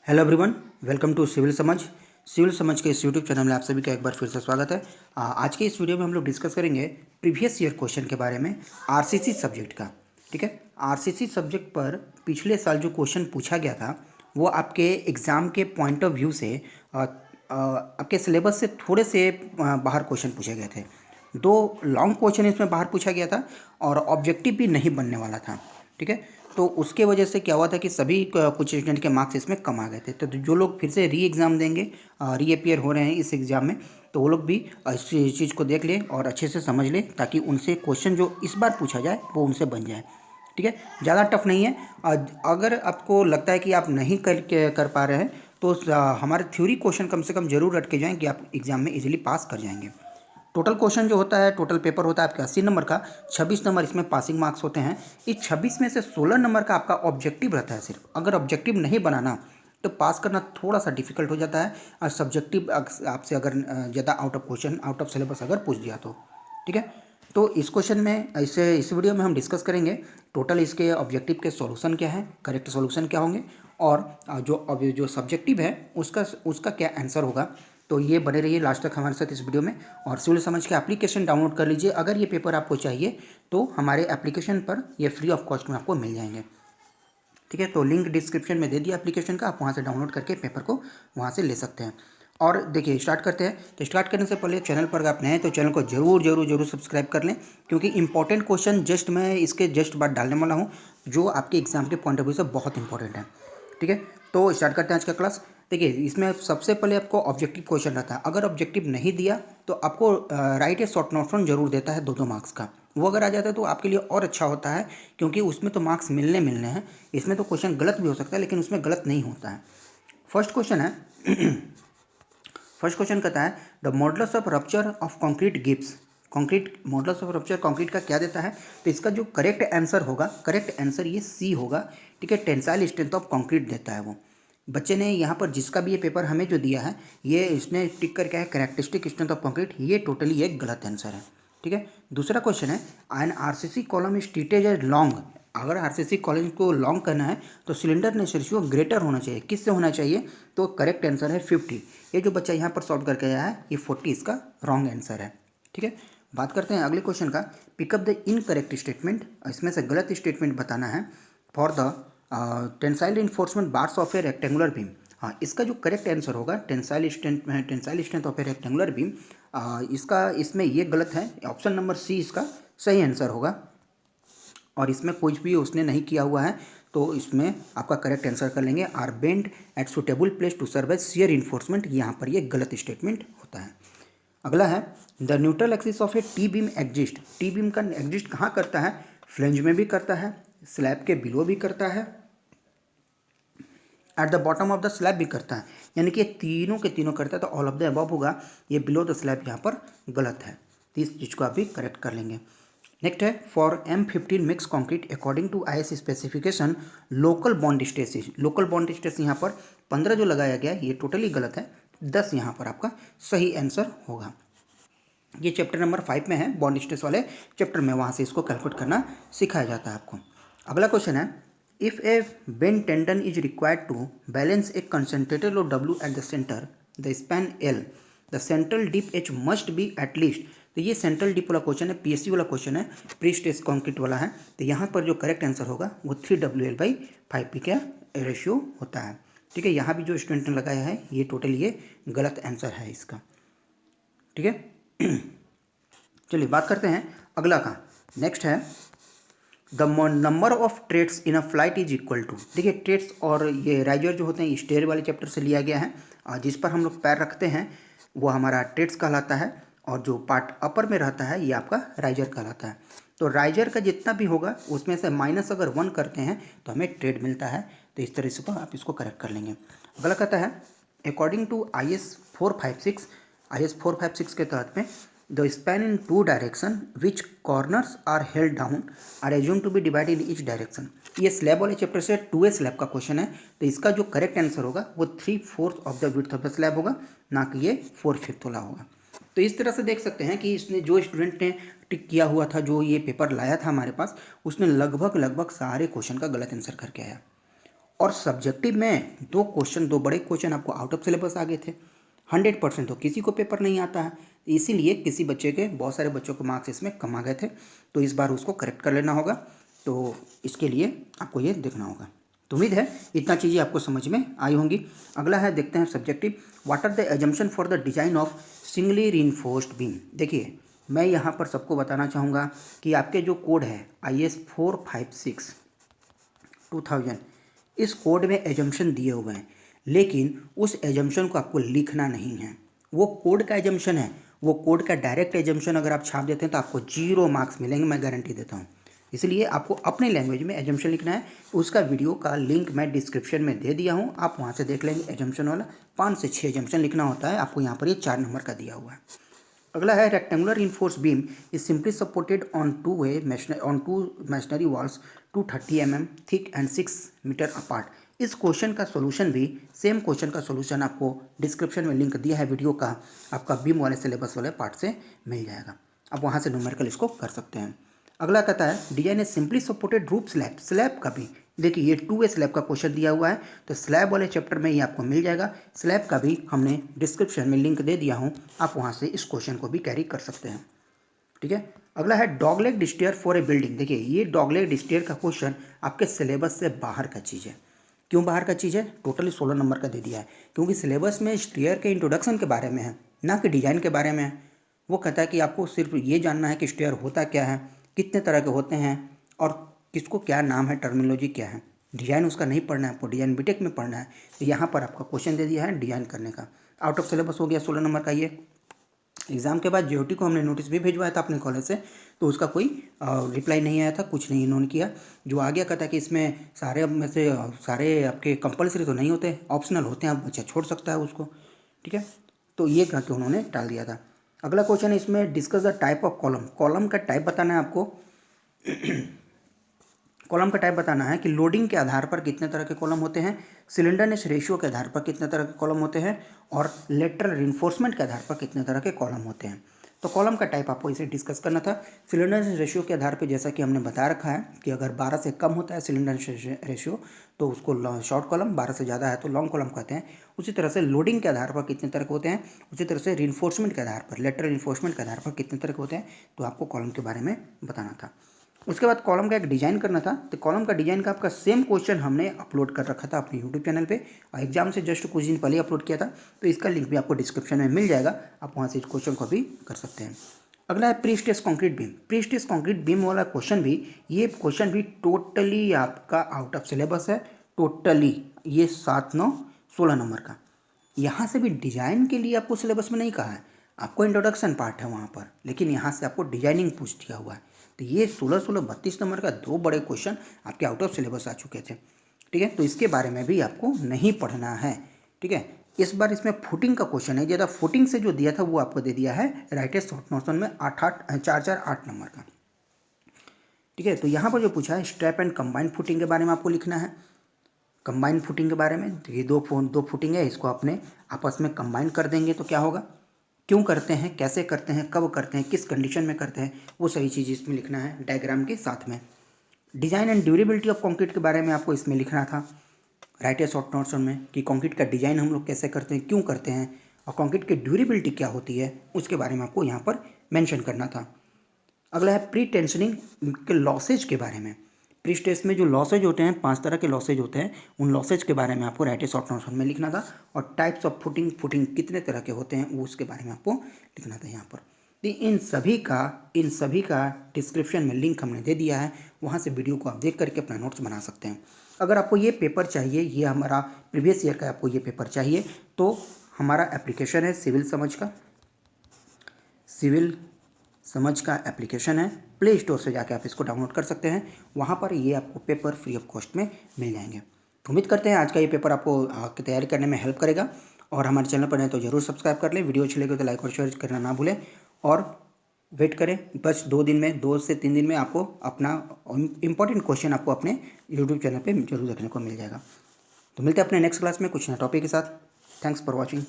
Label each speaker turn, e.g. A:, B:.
A: Hello everyone, welcome to civil समझ के इस यूट्यूब चैनल में आप सभी का एक बार फिर से स्वागत है। आज के इस वीडियो में हम लोग डिस्कस करेंगे प्रीवियस ईयर क्वेश्चन के बारे में आरसीसी सब्जेक्ट का। ठीक है, आरसीसी सब्जेक्ट पर पिछले साल जो क्वेश्चन पूछा गया था वो आपके एग्ज़ाम के पॉइंट ऑफ व्यू से आपके सिलेबस से थोड़े से बाहर क्वेश्चन पूछे गए थे। दो लॉन्ग क्वेश्चन इसमें बाहर पूछा गया था और ऑब्जेक्टिव भी नहीं बनने वाला था। ठीक है, तो उसके वजह से क्या हुआ था कि सभी कुछ स्टूडेंट के मार्क्स इसमें कम आ गए थे। तो जो लोग फिर से री एग्ज़ाम देंगे, री अपियर हो रहे हैं इस एग्ज़ाम में, तो वो लोग भी इस चीज़ को देख लें और अच्छे से समझ लें ताकि उनसे क्वेश्चन जो इस बार पूछा जाए वो उनसे बन जाए। ठीक है, ज़्यादा टफ नहीं है। अगर आपको लगता है कि आप नहीं कर पा रहे हैं तो हमारे थ्योरी क्वेश्चन कम से कम जरूर रट के जाएँ कि आप एग्ज़ाम में इजीली पास कर जाएंगे। टोटल क्वेश्चन जो होता है, टोटल पेपर होता है आपका 80 नंबर का, 26 नंबर इसमें पासिंग मार्क्स होते हैं। इस 26 में से 16 नंबर का आपका ऑब्जेक्टिव रहता है सिर्फ। अगर ऑब्जेक्टिव नहीं बनाना तो पास करना थोड़ा सा डिफिकल्ट हो जाता है। और सब्जेक्टिव आपसे अगर ज़्यादा out of question, out of syllabus अगर पूछ दिया तो ठीक है। तो इस क्वेश्चन में इस वीडियो में हम डिस्कस करेंगे टोटल इसके ऑब्जेक्टिव के सॉल्यूशन क्या है, करेक्ट सॉल्यूशन क्या होंगे, और जो सब्जेक्टिव है उसका क्या आंसर होगा। तो ये बने रहिए लास्ट तक हमारे साथ इस वीडियो में। और सिविल समझ के एप्लीकेशन डाउनलोड कर लीजिए। अगर ये पेपर आपको चाहिए तो हमारे एप्लीकेशन पर ये फ्री ऑफ कॉस्ट में आपको मिल जाएंगे। ठीक है, तो लिंक डिस्क्रिप्शन में दे दिया एप्लीकेशन का, आप वहाँ से डाउनलोड करके पेपर को वहाँ से ले सकते हैं। और देखिए स्टार्ट करते हैं। तो स्टार्ट करने से पहले चैनल पर अगर आप नए हैं तो चैनल को जरूर सब्सक्राइब कर लें, क्योंकि इंपॉर्टेंट क्वेश्चन मैं इसके जस्ट बाद डालने वाला हूँ जो आपके एग्जाम के पॉइंट ऑफ व्यू से बहुत इंपॉर्टेंट है। ठीक है, तो स्टार्ट करते हैं आज का क्लास। देखिए इसमें सबसे पहले आपको ऑब्जेक्टिव क्वेश्चन रहता है। अगर ऑब्जेक्टिव नहीं दिया तो आपको राइट ए शॉर्ट नोट्स जरूर देता है 2-2 मार्क्स का। वो अगर आ जाता है तो आपके लिए और अच्छा होता है, क्योंकि उसमें तो मार्क्स मिलने हैं। इसमें तो क्वेश्चन गलत भी हो सकता है लेकिन उसमें गलत नहीं होता है। फर्स्ट क्वेश्चन है फर्स्ट क्वेश्चन कहता है the modulus of rupture of concrete gives. Concrete modulus of rupture concrete का क्या देता है। तो इसका जो करेक्ट आंसर होगा, करेक्ट आंसर ये सी होगा। ठीक है, टेंसाइल स्ट्रेंथ ऑफ कंक्रीट देता है वो। बच्चे ने यहाँ पर जिसका भी ये पेपर हमें जो दिया है, ये इसने टिक करके है कैरेक्टरिस्टिक स्ट्रेंथ ऑफ कंक्रीट, ये टोटली एक गलत आंसर है। ठीक है, दूसरा क्वेश्चन है an RCC column is treated as long. अगर आरसीसी कॉलम को लॉन्ग करना है तो सिलेंडर रेशियो ग्रेटर होना चाहिए। किससे होना चाहिए, तो करेक्ट आंसर है 50। ये जो बच्चा यहाँ पर सॉल्व करके आया है ये 40 इसका रॉन्ग आंसर है। ठीक है, बात करते हैं अगले क्वेश्चन का। Pick up the incorrect statement. इसमें से गलत स्टेटमेंट बताना है for the tensile enforcement bars of A rectangular beam. हाँ, इसका जो करेक्ट आंसर होगा tensile strength of A rectangular beam, इसमें ये गलत है। ऑप्शन नंबर सी इसका सही आंसर होगा। और इसमें कुछ भी उसने नहीं किया हुआ है तो इसमें आपका करेक्ट आंसर कर लेंगे are bent at suitable place to serve as shear reinforcement. यहाँ पर ये गलत स्टेटमेंट होता है। अगला है the neutral axis of a T beam exist. T beam का एग्जिस्ट कहाँ करता है, फ्लेंज में भी करता है, स्लैब के बिलो भी करता है, at the bottom of the slab भी करता है। यानी कि ये तीनों के तीनों करता है, तो ऑल ऑफ द अबव होगा। ये बिलो द स्लैब यहाँ पर गलत है, तो इस चीज़ को आप भी करेक्ट कर लेंगे। नेक्स्ट है for M15 mix concrete according to IS specification local bond stress. Local bond stress यहाँ पर 15 जो लगाया गया है ये टोटली गलत है। 10 यहाँ पर आपका सही आंसर होगा। ये चैप्टर नंबर 5 में है, बॉन्ड स्ट्रेस वाले चैप्टर में, वहाँ से इसको कैलकुलेट करना सिखाया जाता है आपको। अगला क्वेश्चन है if a bent tendon is required to balance a concentrated load W at the centre the span L the central dip H must be at least. तो ये सेंट्रल डिप वाला क्वेश्चन है, PSC वाला क्वेश्चन है, pre stress concrete वाला है। तो यहाँ पर जो करेक्ट आंसर होगा वो 3WL/5P का रेशियो होता है। ठीक है, यहाँ भी जो स्टूडेंट ने लगाया है ये टोटल ये गलत आंसर है इसका। ठीक है चलिए बात करते हैं अगला का। नेक्स्ट है the number of treads in a flight is equal to. देखिए ट्रेड्स और ये राइजर जो होते हैं स्टेयर वाले चैप्टर से लिया गया है। जिस पर हम लोग पैर रखते हैं वो हमारा ट्रेड्स कहलाता है, और जो पार्ट अपर में रहता है ये आपका राइजर कहलाता है। तो राइजर का जितना भी होगा उसमें से माइनस अगर 1 करते हैं तो हमें ट्रेड मिलता है। तो इस तरह से आप इसको करेक्ट कर लेंगे। अगला कहता है अकॉर्डिंग टू IS 456 के तहत में the span in 2 direction which corners are held down are assume to be divided in each direction. ये स्लैब वाले चैप्टर से 2A स्लैब का क्वेश्चन है। तो इसका जो करेक्ट आंसर होगा वो 3/4 of the width of the slab होगा, ना कि ये 4/5 वाला होगा। तो इस तरह से देख सकते हैं कि इसने जो स्टूडेंट ने टिक किया हुआ था, जो ये पेपर लाया था हमारे पास, उसने लगभग सारे क्वेश्चन का गलत आंसर करके आया। और सब्जेक्टिव में 2 बड़े क्वेश्चन आपको आउट ऑफ सिलेबस आ गए थे। 100% तो किसी को पेपर नहीं आता है, इसीलिए किसी बच्चे के, बहुत सारे बच्चों को मार्क्स इसमें कम आ गए थे। तो इस बार उसको करेक्ट कर लेना होगा, तो इसके लिए आपको ये देखना होगा। तो उम्मीद है इतना चीज़ें आपको समझ में आई होंगी। अगला है, देखते हैं subjective, what are the assumption for the design of singly reinforced beam. देखिए, मैं यहाँ पर सबको बताना चाहूँगा कि आपके जो कोड है IS 456/2000, इस कोड में एजम्पशन दिए हुए हैं, लेकिन उस एजम्पशन को आपको लिखना नहीं है। वो कोड का एजम्पशन है, वो कोड का डायरेक्ट एजम्पशन अगर आप छाप देते हैं तो आपको 0 मार्क्स मिलेंगे, मैं गारंटी देता हूँ। इसलिए आपको अपने लैंग्वेज में एजम्पशन लिखना है। उसका वीडियो का लिंक मैं डिस्क्रिप्शन में दे दिया हूँ, आप वहाँ से देख लेंगे। एजम्पशन वाला 5 से 6 एजम्पन लिखना होता है, आपको यहाँ पर ये 4 नंबर का दिया हुआ है। अगला है, rectangular reinforced beam is simply supported on two masonry walls 230 mm thick and 6 metre apart. इस क्वेश्चन का सोल्यूशन भी, सेम क्वेश्चन का सोल्यूशन आपको डिस्क्रिप्शन में लिंक दिया है वीडियो का, आपका बीम वाले सिलेबस वाले पार्ट से मिल जाएगा। आप वहाँ से न्यूमेरिकल इसको कर सकते हैं। अगला कहता है, डिजाइन ए simply supported roof slab. Slab का भी देखिए, ये 2A स्लैब का क्वेश्चन दिया हुआ है, तो स्लैब वाले चैप्टर में ही आपको मिल जाएगा। स्लैब का भी हमने डिस्क्रिप्शन में लिंक दे दिया हूँ, आप वहाँ से इस क्वेश्चन को भी कैरी कर सकते हैं। ठीक है। अगला है, dogleg stair for a building. देखिए, ये डॉगलेग स्टेयर का क्वेश्चन आपके सिलेबस से बाहर का चीज़ है। क्यों बाहर का चीज़ है? टोटली 16 नंबर का दे दिया है, क्योंकि सिलेबस में स्टेयर के इंट्रोडक्शन के बारे में है, ना कि डिजाइन के बारे में है। वो कहता है कि आपको सिर्फ ये जानना है कि स्टेयर होता क्या है, कितने तरह के होते हैं, और किसको क्या नाम है, टर्मिनोलॉजी क्या है। डिजाइन उसका नहीं पढ़ना है आपको, डिजाइन बीटेक में पढ़ना है। तो यहाँ पर आपका क्वेश्चन दे दिया है डिजाइन करने का, आउट ऑफ सिलेबस हो गया 16 नंबर का। ये एग्ज़ाम के बाद JOT को हमने नोटिस भी भिजवाया था अपने कॉलेज से, तो उसका कोई रिप्लाई नहीं आया था, कुछ नहीं इन्होंने किया। जो आ गया कहता है कि इसमें सारे में से सारे आपके कंपलसरी तो नहीं होते, ऑप्शनल होते हैं, आप बच्चा छोड़ सकता है उसको। ठीक है, तो ये कह के उन्होंने टाल दिया था। अगला क्वेश्चन है इसमें, discuss the type of column. Column का टाइप बताना है आपको। कॉलम का टाइप बताना है कि लोडिंग के आधार पर कितने तरह के कॉलम होते हैं, सिलेंडरनेस रेशियो के आधार पर कितने तरह के कॉलम होते हैं, और लेटरल रिइंफोर्समेंट के आधार पर कितने तरह के कॉलम होते हैं। तो कॉलम का टाइप आपको इसे डिस्कस करना था। सिलेंडरनेस रेशियो के आधार पर जैसा कि हमने बता रखा है कि अगर 12 से कम होता है सिलेंडरनेस रेशियो तो उसको शॉर्ट कॉलम, 12 से ज़्यादा है तो लॉन्ग कॉलम कहते हैं। उसी तरह से लोडिंग के आधार पर कितने तरह के होते हैं, उसी तरह से रिइंफोर्समेंट के आधार पर, लेटरल रिइंफोर्समेंट के आधार पर कितने तरह के होते हैं, तो आपको कॉलम के बारे में बताना था। उसके बाद कॉलम का एक डिज़ाइन करना था। तो कॉलम का डिज़ाइन का आपका सेम क्वेश्चन हमने अपलोड कर रखा था अपने यूट्यूब चैनल पे, और एग्जाम से जस्ट कुछ दिन पहले अपलोड किया था, तो इसका लिंक भी आपको डिस्क्रिप्शन में मिल जाएगा, आप वहाँ से इस क्वेश्चन को भी कर सकते हैं। अगला है, pre stress concrete beam. Pre stress concrete beam वाला क्वेश्चन भी, ये क्वेश्चन भी टोटली आपका आउट ऑफ सिलेबस है, टोटली ये 7, 9, 16 नंबर का। यहाँ से भी डिजाइन के लिए आपको सिलेबस में नहीं कहा है, आपको इंट्रोडक्शन पार्ट है वहाँ पर, लेकिन यहाँ से आपको डिजाइनिंग पूछ दिया हुआ है। तो ये 16, 16, 32 नंबर का 2 बड़े क्वेश्चन आपके आउट ऑफ सिलेबस आ चुके थे। ठीक है, तो इसके बारे में भी आपको नहीं पढ़ना है। ठीक है, इस बार इसमें फुटिंग का क्वेश्चन है ज़्यादा, फुटिंग से जो दिया था वो आपको दे दिया है राइटेड शॉर्ट नोशन में 8 नंबर का। ठीक है, तो यहाँ पर जो पूछा है, स्ट्रैप एंड कंबाइंड फुटिंग के बारे में आपको लिखना है। कंबाइंड फुटिंग के बारे में, तो ये दो फुटिंग है, इसको अपने आपस में कंबाइन कर देंगे तो क्या होगा, क्यों करते हैं, कैसे करते हैं, कब करते हैं, किस कंडीशन में करते हैं, वो सही चीज़ इसमें लिखना है डायग्राम के साथ में। Design and durability of concrete के बारे में आपको इसमें लिखना था राइट ए शॉर्ट नोट्स में, कि कंक्रीट का डिज़ाइन हम लोग कैसे करते हैं, क्यों करते हैं, और कंक्रीट की ड्यूरेबिलिटी क्या होती है, उसके बारे में आपको यहाँ पर मेंशन करना था। अगला है प्री टेंशनिंग के लॉसेज के बारे में। प्री स्ट्रेस में जो लॉसेज होते हैं, 5 तरह के लॉसेज होते हैं, उन लॉसेज के बारे में आपको राइट ए शॉर्ट नोट्स में लिखना था। और टाइप्स ऑफ फुटिंग कितने तरह के होते हैं, वो उसके बारे में आपको लिखना था यहाँ पर। तो इन सभी का डिस्क्रिप्शन में लिंक हमने दे दिया है, वहाँ से वीडियो को आप देख करके अपना नोट्स बना सकते हैं। अगर आपको ये पेपर चाहिए, ये हमारा प्रीवियस ईयर का आपको ये पेपर चाहिए, तो हमारा एप्लीकेशन है सिविल समझ का एप्लीकेशन है, प्ले स्टोर से जाके आप इसको डाउनलोड कर सकते हैं। वहाँ पर ये आपको पेपर फ्री ऑफ कॉस्ट में मिल जाएंगे। उम्मीद करते हैं आज का ये पेपर आपको की तैयारी करने में हेल्प करेगा, और हमारे चैनल पर नए तो ज़रूर सब्सक्राइब कर लें। वीडियो अच्छी लगे तो लाइक और शेयर करना ना भूलें, और वेट करें, बस 2 से 3 दिन में आपको अपना इंपॉर्टेंट क्वेश्चन आपको अपने यूट्यूब चैनल पर जरूर देखने को मिल जाएगा। तो मिलते हैं अपने नेक्स्ट क्लास में कुछ नए टॉपिक के साथ। Thanks for watching.